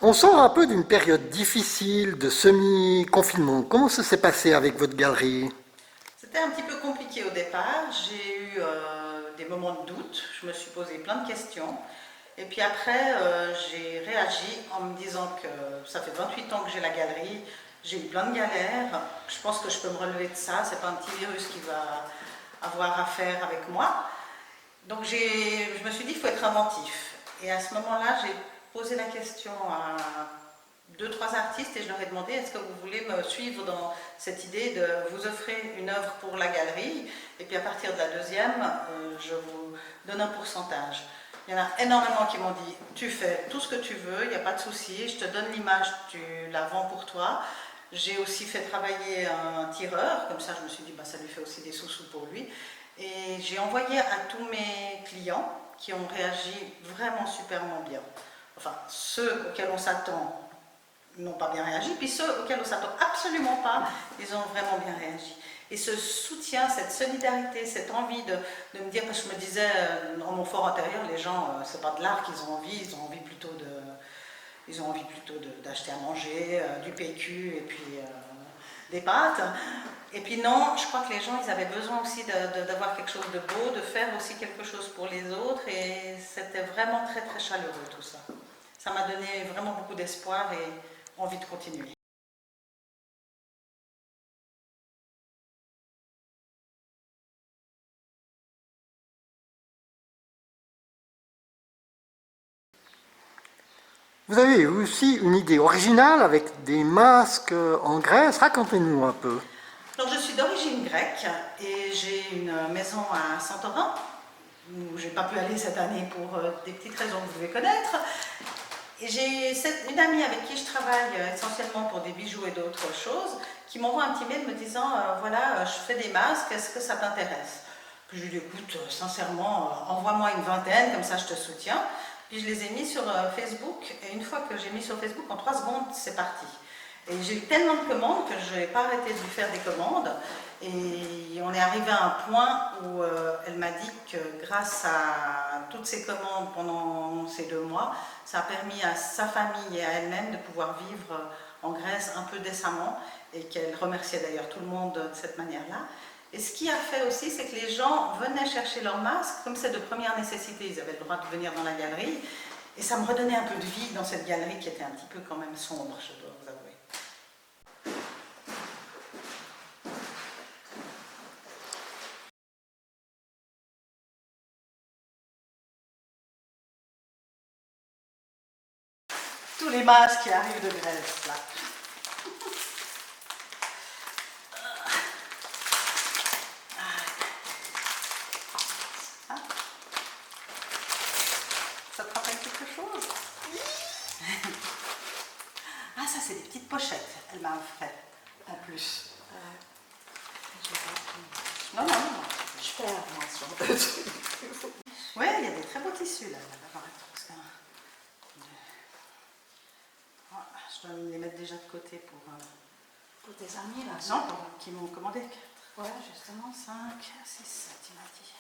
On sort un peu d'une période difficile de semi-confinement. Comment ça s'est passé avec votre galerie? C'était un petit peu compliqué au départ. J'ai eu des moments de doute. Je me suis posé plein de questions. Et puis après, j'ai réagi en me disant que ça fait 28 ans que j'ai la galerie. J'ai eu plein de galères. Je pense que je peux me relever de ça. C'est pas un petit virus qui va avoir affaire avec moi. Donc je me suis dit, il faut être inventif. Et à ce moment-là, j'ai posé la question à deux, trois artistes et je leur ai demandé, est-ce que vous voulez me suivre dans cette idée de vous offrir une œuvre pour la galerie et puis à partir de la deuxième, je vous donne un pourcentage. Il y en a énormément qui m'ont dit, tu fais tout ce que tu veux, il n'y a pas de souci, je te donne l'image, tu la vends pour toi. J'ai aussi fait travailler un tireur, comme ça je me suis dit, bah, ça lui fait aussi des sous-sous pour lui. Et j'ai envoyé à tous mes clients qui ont réagi vraiment superment bien. Enfin, ceux auxquels on s'attend n'ont pas bien réagi, puis ceux auxquels on ne s'attend absolument pas, ils ont vraiment bien réagi. Et ce soutien, cette solidarité, cette envie de me dire, parce que je me disais, dans mon fort intérieur, les gens, c'est pas de l'art qu'ils ont envie, ils ont envie plutôt d'acheter à manger, du PQ et puis des pâtes. Et puis non, je crois que les gens, ils avaient besoin aussi d'avoir quelque chose de beau, de faire aussi quelque chose pour les autres, et c'était vraiment très très chaleureux tout ça. Ça m'a donné vraiment beaucoup d'espoir et envie de continuer. Vous avez aussi une idée originale avec des masques en Grèce. Racontez-nous un peu. Alors je suis d'origine grecque et j'ai une maison à Santorin où j'ai pas pu aller cette année pour des petites raisons que vous devez connaître. Et j'ai une amie avec qui je travaille essentiellement pour des bijoux et d'autres choses qui m'envoie un petit mail me disant voilà, je fais des masques, est-ce que ça t'intéresse? Puis je lui dis écoute, sincèrement, envoie-moi une vingtaine, comme ça je te soutiens. Puis je les ai mis sur Facebook et une fois que j'ai mis sur Facebook, en 3 secondes, c'est parti. Et j'ai eu tellement de commandes que je n'ai pas arrêté de lui faire des commandes. Et on est arrivé à un point où elle m'a dit que grâce à toutes ces commandes pendant ces 2 mois, ça a permis à sa famille et à elle-même de pouvoir vivre en Grèce un peu décemment et qu'elle remerciait d'ailleurs tout le monde de cette manière-là. Et ce qui a fait aussi, c'est que les gens venaient chercher leurs masques, comme c'est de première nécessité, ils avaient le droit de venir dans la galerie, et ça me redonnait un peu de vie dans cette galerie qui était un petit peu quand même sombre, je dois vous avouer. Tous les masques qui arrivent de Grèce, là. Ah, ça te rappelle quelque chose? Ah, ça, c'est des petites pochettes, elle m'a fait, en plus. Non, non, non. Je perds, moi, sur Oui, il y a des très beaux tissus, là. Je dois les mettre déjà de côté pour tes amis, là. non, qui m'ont commandé. Ouais, justement. 5, 6, 7, il m'a dit.